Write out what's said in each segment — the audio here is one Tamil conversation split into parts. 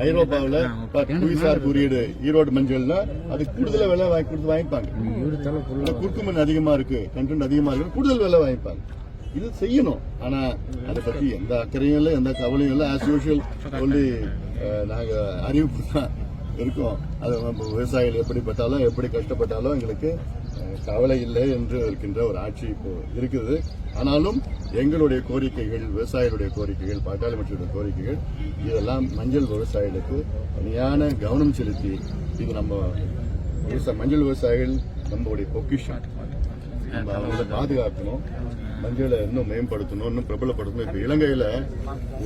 ஐரோப்பாவில் புவிசார் குறியீடு ஈரோடு மஞ்சள்னா அது கூடுதல் விலை கொடுத்து வாங்கிப்பாங்க. குறுக்குமண் அதிகமா இருக்கு, கண்டென்ட் அதிகமா இருக்கு, கூடுதல் விலை வாங்கிப்பாங்க. இது செய்யணும். ஆனா அதை பத்தி எந்த அக்கறையும் இல்லை, எந்த கவலையும் இல்லை. ஆஸ் யூஷுவல் சொல்லி நாங்க அறிவிப்பு தான் இருக்கோம். அது விவசாயிகள் எப்படிப்பட்டாலும் எப்படி கஷ்டப்பட்டாலும் எங்களுக்கு கவலை இல்லை என்று இருக்கின்ற ஒரு ஆட்சி இப்போ இருக்குது. ஆனாலும் எங்களுடைய கோரிக்கைகள், விவசாயிகளுடைய கோரிக்கைகள், பாட்டாளி மக்களுடைய கோரிக்கைகள் இதெல்லாம் மஞ்சள் விவசாயிகளுக்கு தனியான கவனம் செலுத்தி இது நம்ம மஞ்சள் விவசாயிகள் நம்மளுடைய பொக்கிஷம், நம்ம அவங்களை பாதுகாக்கணும், மஞ்சளை இன்னும் மேம்படுத்தணும், இன்னும் பிரபலப்படுத்தணும். இப்ப இலங்கையில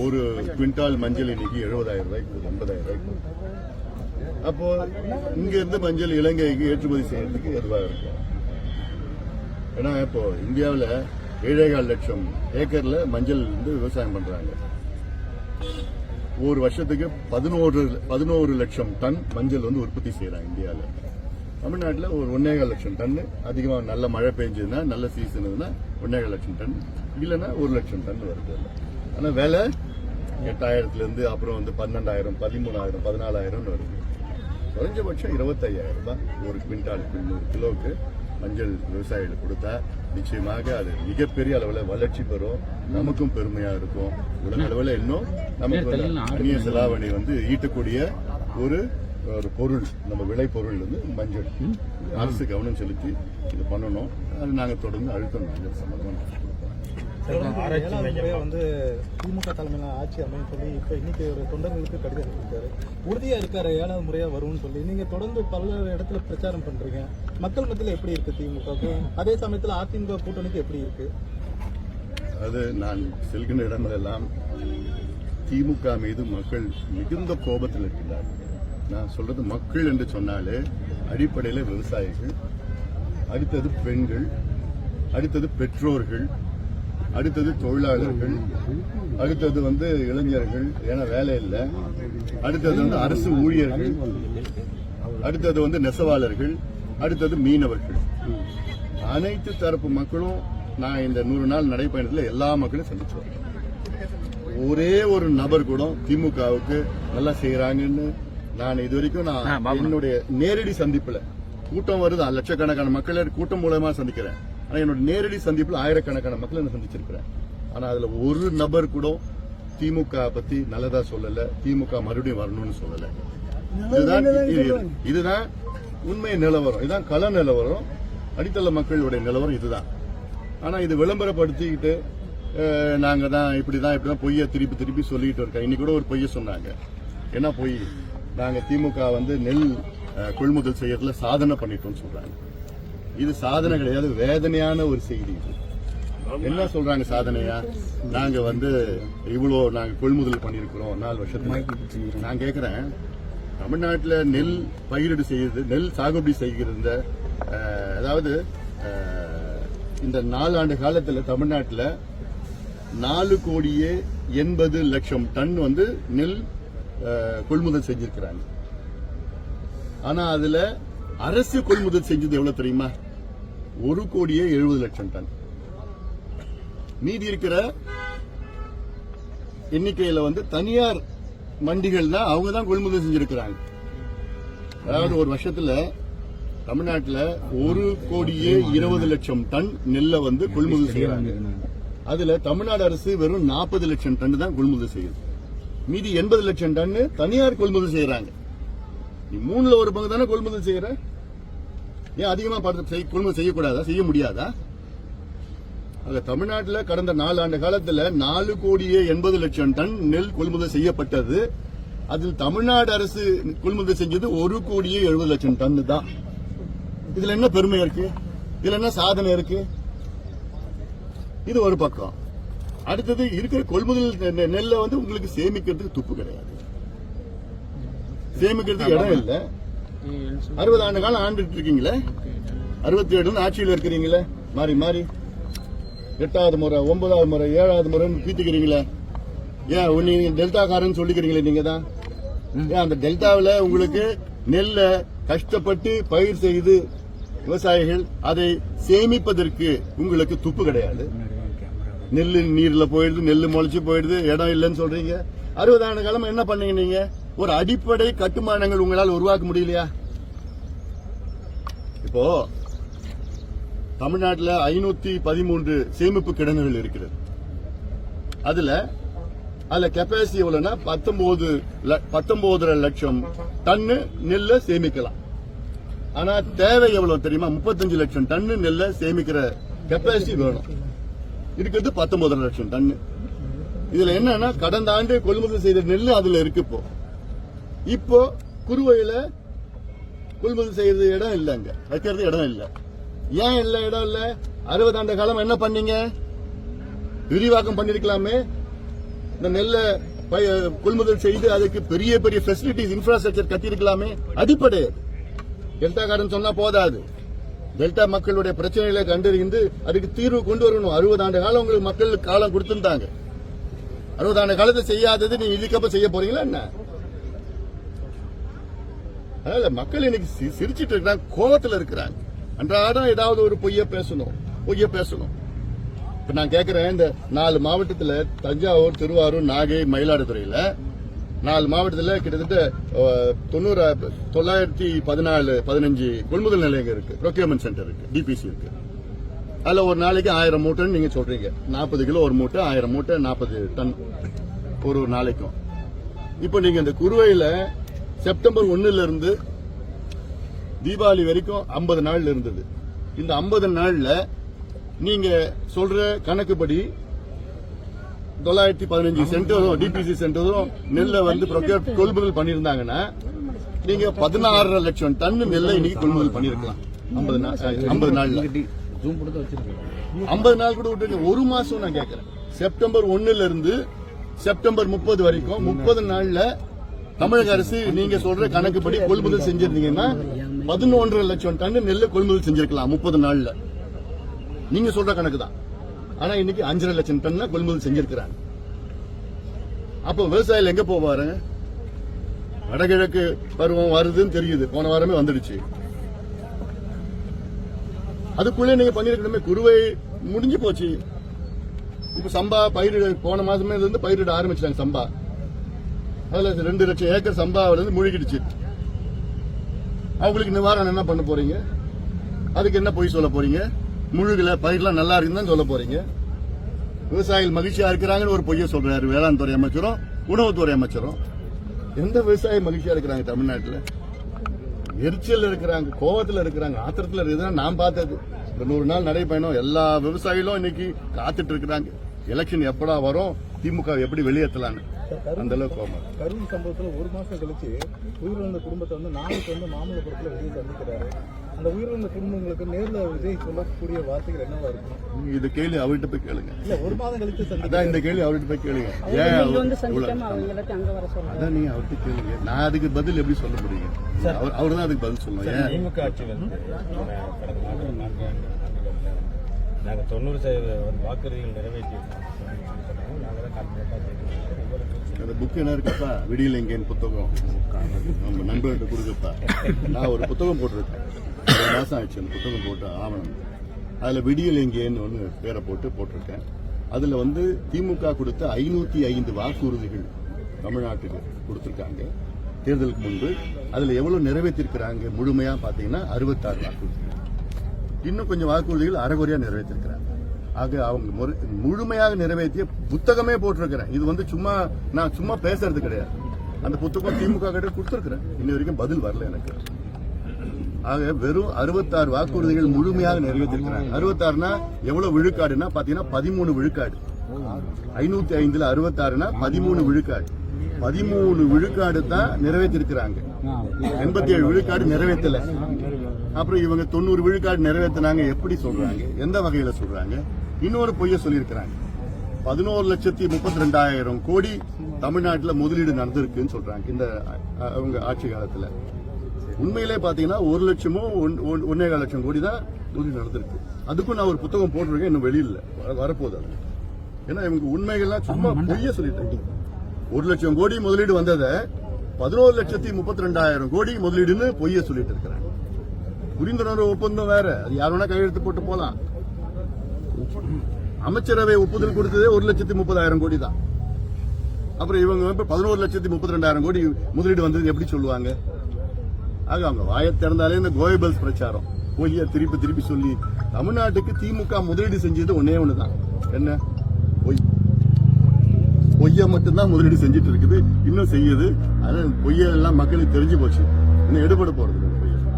ஒரு குவிண்டால் மஞ்சள் இன்னைக்கு 70,000 ரூபாய்க்கு 80,000 ரூபாய்க்கு. அப்போ இங்க இருந்து மஞ்சள் இலங்கைக்கு ஏற்றுமதி செய்யறதுக்கு எதுவாக இருக்கும். ஏன்னா இப்போ இந்தியாவில் 7.25 லட்சம் ஏக்கர்ல மஞ்சள் வந்து விவசாயம் பண்றாங்க. ஒரு வருஷத்துக்கு 11 லட்சம் டன் மஞ்சள் வந்து உற்பத்தி செய்யறாங்க இந்தியாவில். தமிழ்நாட்டில் ஒரு 1.25 லட்சம் டன், அதிகமாக நல்ல மழை பெஞ்சதுன்னா நல்ல சீசன் 1.25 லட்சம் டன், இல்லைன்னா 1 லட்சம் டன் வருது. ஆனால் விலை 8,000 அப்புறம் வந்து 12,000, 13,000, 14,000 வருது. குறைஞ்சபட்சம் 25,000 ரூபாய் ஒரு குவிண்டால் 100 கிலோவுக்கு மஞ்சள் விவசாயிகள் கொடுத்தா நிச்சயமாக அது மிகப்பெரிய அளவில் வளர்ச்சி பெறும், நமக்கும் பெருமையா இருக்கும். உலக அளவில் இன்னும் நமக்கு அந்நிய செலாவணி வந்து ஈட்டக்கூடிய ஒரு பொருள், நம்ம விளை பொருள் வந்து மஞ்சள். அரசு கவனம் செலுத்தி இது பண்ணணும். அது நாங்கள் தொடர்ந்து அழுத்தம் மஞ்சள் சம்பந்தமாக வந்து திமுக தலைமையில ஆட்சி அமையும் சொல்லி இப்ப இன்னைக்கு ஒரு தொண்டர்களுக்கு கடிதம் இருக்காரு. உறுதியா இருக்காரு 7வது முறையா வரும்னு சொல்லி. நீங்க தொடர்ந்து பல இடத்துல பிரச்சாரம் பண்றீங்க. மக்கள் மத்தியில் எப்படி இருக்கு திமுக? அதே சமயத்தில் அதிமுக கூட்டணிக்கு எப்படி இருக்கு? அது நான் செல்கின்ற இடங்களெல்லாம் திமுக மீது மக்கள் மிகுந்த கோபத்தில் இருக்கிறார்கள். நான் சொல்றது மக்கள் என்று சொன்னாலே அடிப்படையில் விவசாயிகள், அடுத்தது பெண்கள், அடுத்தது பெற்றோர்கள், அடுத்தது தொழிலாளர்கள், அடுத்தது வந்து இளைஞர்கள், ஏன்னா வேலை இல்லை, அடுத்தது வந்து அரசு ஊழியர்கள், அடுத்தது வந்து நெசவாளர்கள், அடுத்தது மீனவர்கள். அனைத்து தரப்பு மக்களும் நான் இந்த 100 நாள் நடைபயணத்தில் எல்லா மக்களும் சந்திச்சு வரேன். ஒரே ஒரு நபர் கூட திமுகவுக்கு நல்லா செய்யறாங்கன்னு நான் இது வரைக்கும் நான் என்னுடைய நேரடி சந்திப்புல, கூட்டம் வருது லட்சக்கணக்கான மக்களை கூட்டம் மூலமா சந்திக்கிறேன். ஆனா என்னோட நேரடி சந்திப்புல ஆயிரக்கணக்கான மக்களை நான் சந்திச்சிருக்கிறேன். ஆனா அதுல ஒரு நபர் கூட திமுக பத்தி நல்லதா சொல்லல, திமுக மறுபடியும் வரணும்னு சொல்லல. இதுதான் உண்மை நிலவரம், இதுதான் கள நிலவரம், அடித்தள மக்களுடைய நிலவரம் இதுதான். ஆனா இது விளம்பரப்படுத்திக்கிட்டு நாங்க தான் இப்படிதான் பொய்ய திருப்பி சொல்லிட்டு இருக்கோம். இன்னைக்கு கூட ஒரு பொய்ய சொன்னாங்க. என்ன பொய்? நாங்க திமுக வந்து நெல் கொள்முதல் செய்யறதுல சாதனை பண்ணிட்டோம்னு சொல்றாங்க. இது சாதனை கிடையாது, வேதனையான ஒரு செய்தி. என்ன சொல்றாங்க சாதனையா? நாங்க வந்து இவ்வளோ நாங்க கொள்முதல் பண்ணிருக்கிறோம் 4 வருஷத்துக்கு. நான் கேட்கிறேன், தமிழ்நாட்டில் நெல் பயிரிடு செய்யுது, நெல் சாகுபடி செய்கிற அதாவது இந்த 4 ஆண்டு காலத்தில் தமிழ்நாட்டில் 4,80,00,000 டன் வந்து நெல் கொள்முதல் செஞ்சிருக்கிறாங்க. ஆனா அதுல அரசு கொள்முதல் செஞ்சது எவ்வளவு தெரியுமா? 1,70,00,000 டன். மீதி இருக்கிற எண்ணிக்கையில வந்து தனியார் மண்டிகள் தான், அவங்க தான் கொள்முதல் செஞ்சிருக்கிறாங்க. அதாவது ஒரு வருஷத்துல தமிழ்நாட்டில் 1,20,00,000 டன் நெல்லை வந்து கொள்முதல் செய்யறாங்க. அதுல தமிழ்நாடு அரசு வெறும் 40 லட்சம் டன் தான் கொள்முதல் செய்யுது. மீதி 80 லட்சம் டன் தனியார் கொள்முதல் செய்யறாங்க. நீ 3ல் 1 பங்கு தானே கொள்முதல் செய்யற. ஏன் அதிகமா கொள்முதல் செய்யக்கூடாதா? செய்ய முடியாதா? ஆக தமிழ்நாட்டில் கடந்த 4 ஆண்டு காலத்தில் 4,80,00,000 டன் நெல் கொள்முதல் செய்யப்பட்டது. அதில் தமிழ்நாடு அரசு கொள்முதல் செஞ்சது 1,70,00,000 டன் தான். இதுல என்ன பெருமை இருக்கு? இதுல என்ன சாதனை இருக்கு? இது ஒரு பக்கம். அடுத்தது இருக்கிற கொள்முதல் நெல்லை வந்து உங்களுக்கு சேமிக்கிறதுக்கு துப்பு கிடையாது, சேமிக்கிறதுக்கு இடம் இல்ல. 60 ஆண்டு காலம் ஆண்டுட்டு இருக்கீங்களே, 67 ஆட்சியில் இருக்கிறீங்களே, மாறி மாறி 8வது முறை 9வது முறை 7வது முறை பீத்துக்கிறீங்களே. ஏன் நீங்க டெல்டாக்காரன்னு சொல்லிக்கிறீங்களே நீங்க தான். ஏன் அந்த டெல்டாவில் உங்களுக்கு நெல்லை கஷ்டப்பட்டு பயிர் செய்து விவசாயிகள் அதை சேமிப்பதற்கு உங்களுக்கு துப்பு கிடையாது. நெல்லு நீர்ல போயிடுது, நெல்லு முளைச்சு போயிடுது, இடம் இல்லைன்னு சொல்றீங்க. 60 ஆண்டு காலம் என்ன பண்ணீங்க நீங்க? ஒரு அடிப்படை கட்டுமானங்கள் உங்களால் உருவாக்க முடியலையா? இப்போ தமிழ்நாட்டில் 513 சேமிப்பு கிடங்குகள் இருக்கிறது. அதுல கெப்பாசிட்டி எவ்வளவுன்னா 19 லட்சம் டன்னு நெல்லை சேமிக்கலாம். ஆனா தேவை எவ்வளவு தெரியுமா? 35 லட்சம் டன்னு நெல்லை சேமிக்கிற கெப்பாசிட்டி வேணும். இருக்கிறது 19 லட்சம் டன்னு. இதுல என்னன்னா கடந்த ஆண்டு கொள்முதல் செய்த நெல் அதுல இருக்கு. இப்போ குறுவையில கொள்முதல் செய்யறது இடம் இல்ல, அங்க வைக்கிறது இடம் இல்ல. ஏன் இல்ல இடம் இல்ல? 60 ஆண்டு காலம் என்ன பண்ணீங்க? விரிவாக்கம் பண்ணிருக்கலாமே. இந்த நெல்லை கொள்முதல் செய்து அதுக்கு பெரிய பெரிய ஃபெசிலிட்டிஸ் இன்ஃப்ராஸ்ட்ரக்சர் கட்டிருக்கலாமே. அடிப்படை டெல்டா காரன் சொன்னா போதாது. டெல்டா மக்களுடைய பிரச்சனைகளை கண்டறிந்து அதுக்கு தீர்வு கொண்டு வரணும். 60 ஆண்டு காலம் உங்களுக்கு மக்களுக்கு காலம் கொடுத்திருந்தாங்க. 60 ஆண்டு காலத்தை செய்யாதது நீங்க இதுக்கப்புறம் செய்ய போறீங்களா என்ன? அதனால மக்கள் இன்னைக்கு சிரிச்சிட்டு இருக்கிறாங்க, கோபத்தில் இருக்கிறாங்க. அன்றாடம் ஏதாவது ஒரு பொய்ய பேசணும். இப்ப நான் கேட்கிறேன், இந்த 4 மாவட்டத்தில் தஞ்சாவூர், திருவாரூர், நாகை, மயிலாடுதுறையில 4 மாவட்டத்தில் கிட்டத்தட்ட 914-15 கொள்முதல் நிலையங்கள் இருக்கு, ப்ரொக்யூர்மெண்ட் சென்டர் இருக்கு, டிபிசி இருக்கு. அதுல ஒரு நாளைக்கு 1000 மூட்டைன்னு நீங்க சொல்றீங்க. 40 கிலோ ஒரு மூட்டை, 1000 மூட்டை 40 டன் ஒரு நாளைக்கும். இப்ப நீங்க இந்த குறுவையில செப்டம்பர் 1 இருந்து தீபாவளி வரைக்கும் 50 நாள் இருந்தது. இந்த 50 நாள்ல நீங்க சொல்ற கணக்குப்படி 915 சென்டரும் டிபிசி சென்டரும் நெல்லை வந்து கொள்முதல் பண்ணிருந்தாங்கன்னா நீங்க 16 லட்சம் டன் நெல்லை இன்னைக்கு கொள்முதல் பண்ணிருக்கலாம். 50 நாள்ல 50 நாள் கூட விட்டு ஒரு மாசம் நான் கேட்கிறேன். செப்டம்பர் 1 இருந்து செப்டம்பர் 30 வரைக்கும் 30 நாள்ல தமிழக அரசு நீங்க சொல்ற கணக்குப்படி கொள்முதல் செஞ்சிருந்தீங்கன்னா 11 லட்சம் டன் நெல்லை கொள்முதல் செஞ்சிருக்கலாம் 30 நாள்ல. நீங்க சொல்ற கணக்கு தான். ஆனா இன்னைக்கு 5.5 லட்சம் டன் கொள்முதல் செஞ்சிருக்கிறாங்க. அப்ப விவசாயிகள் எங்க போவாரு? வடகிழக்கு பருவம் வருதுன்னு தெரியுது, போன வாரமே வந்துடுச்சு. அதுக்குள்ளே நீங்க பண்ணிருக்கணுமே. குறுவை முடிஞ்சு போச்சு. இப்ப சம்பா பயிரிட போன மாசமே இருந்து பயிரிட ஆரம்பிச்சிட்டாங்க. சம்பா அதுல 2 லட்சம் ஏக்கர் சம்பாவில இருந்து முழுகிடுச்சு. அவங்களுக்கு நிவாரணம் என்ன பண்ண போறீங்க? அதுக்கு என்ன பொய் சொல்ல போறீங்க? முழுகல, பயிரெல்லாம் நல்லா இருக்குன்னு சொல்ல போறீங்க. விவசாயிகள் மகிழ்ச்சியா இருக்கிறாங்கன்னு ஒரு பொய்ய சொல்றாரு வேளாண் துறை அமைச்சரும் உணவுத்துறை அமைச்சரும். எந்த விவசாயி மகிழ்ச்சியா இருக்கிறாங்க தமிழ்நாட்டில்? எரிச்சல் இருக்கிறாங்க, கோவத்தில் இருக்கிறாங்க, ஆத்திரத்தில் இருக்குதுன்னா நான் பார்த்தது 100 நாள் நடைபயணம். எல்லா விவசாயிகளும் இன்னைக்கு காத்துட்டு இருக்கிறாங்க. எலெக்ஷன் எப்படா வரும், திமுக எப்படி வெளியேற்றலான்னு. அந்த அளவுக்கு கோபம். கரூர் சம்பவத்துல 1 மாசம் கழிச்சு உயிரிழந்த குடும்பத்தை வந்து நாளைக்கு வந்து மாமல்லபுரத்துல விஜய் சந்திக்கிறாரு. அந்த உயிரிழந்த குடும்பங்களுக்கு நேர்ல விஜய் சொல்லக்கூடிய வார்த்தைகள் என்னவா இருக்கும்? இது கேள்வி அவர்கிட்ட போய் கேளுங்க. இல்ல 1 மாதம் கழிச்சு அதான் இந்த கேள்வி அவர்கிட்ட போய் கேளுங்க. ஏன் அதான் நீங்க அவர்கிட்ட கேளுங்க. நான் அதுக்கு பதில் எப்படி சொல்ல முடியுங்க? அவர் தான் அதுக்கு பதில் சொல்லணும். ஏன் திமுக ஆட்சி வந்து கடந்த 4 நாங்கள் 90% வாக்குறுதிகள் நிறைவேற்றியிருக்கோம். அந்த புக் என்ன இருக்குப்பா, விடியல் எங்கேன்னு புத்தகம் நம்ம நண்பர்கிட்ட கொடுக்கப்பா. நான் ஒரு புத்தகம் போட்டிருக்கேன், 1 மாசம் ஆச்சு அந்த புத்தகம் போட்டு ஆவணம். அதுல விடியல் எங்கேன்னு ஒன்று பேரை போட்டிருக்கேன். அதுல வந்து திமுக கொடுத்த 505 வாக்குறுதிகள் தமிழ்நாட்டுக்கு கொடுத்திருக்காங்க தேர்தலுக்கு முன்பு. அதுல எவ்வளவு நிறைவேற்றிருக்கிறாங்க முழுமையா பாத்தீங்கன்னா 66 வாக்குறுதிகள். இன்னும் கொஞ்சம் வாக்குறுதிகள் அரைகுறையா நிறைவேற்றிருக்கிறாங்க. ஆக அவங்க முழுமையாக நிறைவேற்றிய புத்தகமே போட்டிருக்கிறேன். இது வந்து நான் சும்மா பேசுறது கிடையாது. அந்த புத்தகம் திமுக கிட்ட கொடுத்திருக்கிறேன். இன்ன வரைக்கும் பதில் வரல எனக்கு. ஆக வெறும் 66 வாக்குறுதிகள் முழுமையாக நிறைவேற்றிருக்கிறாங்க. 66னா எவ்வளவு விழுக்காடுன்னா பாத்தீங்கன்னா 13 விழுக்காடு. 505ல 66னா 13 விழுக்காடு. 13 விழுக்காடு தான் நிறைவேற்றிருக்கிறாங்க. 87 விழுக்காடு நிறைவேற்றல. அப்புறம் இவங்க 90 விழுக்காடு நிறைவேற்றினாங்க எப்படி சொல்றாங்க? எந்த வகையில சொல்றாங்க? இன்னொரு பொய்ய சொல்லியிருக்கிறாங்க. 11,32,000 கோடி தமிழ்நாட்டில் முதலீடு நடந்திருக்குன்னு சொல்றாங்க இந்த அவங்க ஆட்சி காலத்துல. உண்மையிலே பாத்தீங்கன்னா 1 லட்சமோ 1.25 லட்சம் கோடி தான் முதலீடு நடந்திருக்கு. அதுக்கும் நான் ஒரு புத்தகம் போட்டிருக்கேன், இன்னும் வெளியில வரப்போகுது. ஏன்னா இவங்க உண்மைகள்லாம் சும்மா பொய்ய சொல்லிட்டாங்க. 1 லட்சம் கோடி முதலீடு வந்ததை 11,32,000 கோடி முதலீடுன்னு பொய்ய சொல்லிட்டு இருக்கிறாங்க. புரிந்துணர்வு ஒப்பந்தம் வேற, அது யார் வேணா கையெழுத்து போட்டு போலாம். அமைச்சரவை ஒப்புதல் கொடுத்ததே 1,30,30,000 கோடி தான். அப்புறம் இவங்க இப்ப 11,32,000 கோடி முதலீடு வந்தது எப்படி சொல்லுவாங்க? ஆக அவங்க வாயை திறந்தாலே இந்த கோயபல்ஸ் பிரச்சாரம் பொய்ய திருப்பி திருப்பி சொல்லி தமிழ்நாட்டுக்கு திமுக முதலீடு செஞ்சது ஒன்னே ஒண்ணுதான், என்ன? பொய்ய மட்டும்தான் முதலீடு செஞ்சுட்டு இருக்குது, இன்னும் செய்யுது. ஆனா பொய்யெல்லாம் மக்களுக்கு தெரிஞ்சு போச்சு, இன்னும் எடுபட போறது இல்லை.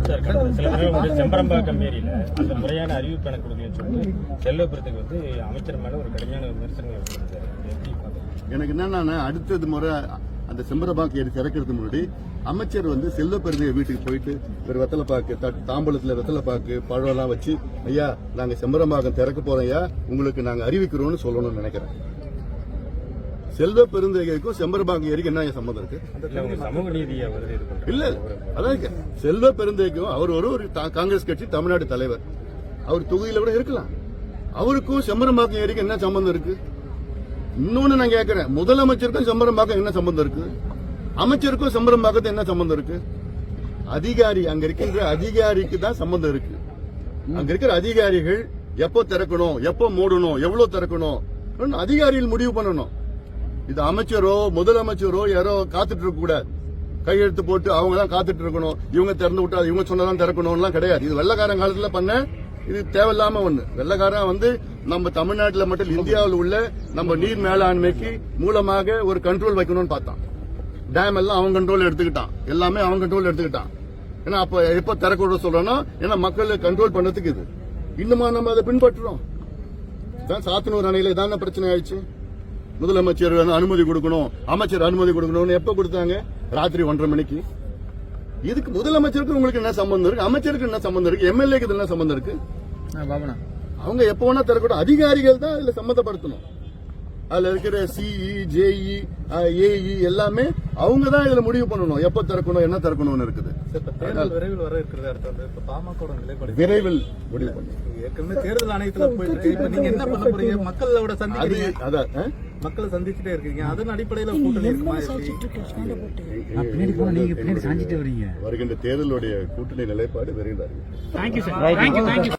சார், கடந்த சில நேரம் செம்பரம்பாக்கம் ஏரியில அந்த முறையான அறிவிப்பு எனக்கு கொடுக்கலன்னு சொல்லிட்டு செல்வபுரத்துக்கு வந்து அமைச்சர் மேல ஒரு கடுமையான விமர்சனங்கள் இருக்குது. எப்படி பாக்குறீங்க? எனக்கு என்னன்னா, அடுத்தது முறை அந்த செம்பரம்பாக்கம் ஏரி திறக்கிறதுக்கு முன்னாடி அமைச்சர் வந்து செல்வப்பெருந்தைய வீட்டுக்கு போயிட்டு ஒரு வெத்தலைப்பாக்கு தாம்பலத்துல வெத்தலைப்பாக்கு பழம் எல்லாம் வச்சு, ஐயா நாங்க செம்பரம்பாக்கம் திறக்க போறோம் ஐயா, உங்களுக்கு நாங்க அறிவிக்கிறோம்னு சொல்லணும்னு நினைக்கிறேன். செல்வ பெருந்தகைக்கும் செம்பரம்பாக்கம் ஏரிக்கு என்ன சம்பந்தம் இருக்கு? சமூக நீதியை வருது இல்ல, அதான் செல்வ பெருந்தகைக்கும் அவர் ஒரு காங்கிரஸ் கட்சி தமிழ்நாடு தலைவர், அவர் தொகுதியில கூட இருக்கலாம். அவருக்கும் செம்பரம்பாக்கம் ஏரிக்கு என்ன சம்பந்தம் இருக்கு? இன்னொன்னு நான் கேட்கிறேன், முதலமைச்சருக்கும் செம்பரம்பாக்கம் என்ன சம்பந்தம் இருக்கு? அமைச்சருக்கும் செம்பரம்பாக்கத்து என்ன சம்பந்தம் இருக்கு? அதிகாரி, அங்க இருக்கின்ற அதிகாரிக்கு தான் சம்பந்தம் இருக்கு. அங்க இருக்கிற அதிகாரிகள் எப்போ திறக்கணும், எப்போ மூடணும், எவ்வளவு திறக்கணும் அதிகாரிகள் முடிவு பண்ணணும். இது அமைச்சரோ முதலமைச்சரோ யாரோ காத்துட்டு இருக்க கூடாது, கையெழுத்து போட்டு அவங்க தான் காத்துட்டு இருக்கணும், இவங்க திறந்து விட்டா இவங்க சொன்னதான் திறக்கணும்லாம் கிடையாது. இது வெள்ளக்காரன் காலத்துல பண்ண, இது தேவையில்லாம ஒண்ணு. வெள்ளக்காரன் வந்து நம்ம தமிழ்நாட்டில் மட்டும் இந்தியாவில் உள்ள நம்ம நீர் மேலாண்மைக்கு மூலமாக ஒரு கண்ட்ரோல் வைக்கணும்னு பார்த்தான். டேம் எல்லாம் அவன் கண்ட்ரோல் எடுத்துக்கிட்டான், எல்லாமே அவன் கண்ட்ரோல் எடுத்துக்கிட்டான். ஏன்னா அப்ப எப்ப திறக்க விட சொல்றோம்னா, ஏன்னா மக்களை கண்ட்ரோல் பண்ணதுக்கு இது. இன்னுமா நம்ம அதை பின்பற்றுறோம்? சாத்தனூர் அணையில இதான பிரச்சனை ஆயிடுச்சு. முதலமைச்சர் அனுமதி கொடுக்கணும், அமைச்சர் அனுமதி கொடுக்கணும்னு எப்ப கொடுத்தாங்க? ராத்திரி 1:30 மணிக்கு. இதுக்கு முதலமைச்சருக்கு உங்களுக்கு என்ன சம்பந்தம் இருக்கு? அமைச்சருக்கு என்ன சம்பந்தம் இருக்கு? எம்எல்ஏக்கு என்ன சம்பந்தம் இருக்கு? அவங்க எப்ப வேணா திறக்கட்டும், அதிகாரிகள் தான் இதுல சம்பந்தப்படுத்தணும். அதுல இருக்கிற சிஇ, ஜேஇ, ஏஇ எல்லாமே அவங்க தான் இதுல முடிவு பண்ணணும், எப்ப திறக்கணும், என்ன திறக்கணும்னு இருக்குது. விரைவில் வர இருக்கிறது அடுத்தது. இப்ப பாமக நிலைப்பாடு விரைவில் முடிவு பண்ணணும். ஏற்கனவே தேர்தல் ஆணையத்துல போயிட்டு இப்ப நீங்க என்ன பண்ண போறீங்க? மக்களோட சந்திக்கிறீங்க, மக்களை சந்திச்சுட்டே இருக்கீங்க, அதன் அடிப்படையில கூட்டணி இருக்குமா? வருகின்ற தேர்தலுடைய கூட்டணி நிலைப்பாடு விரைவில் அறிவிக்கும்.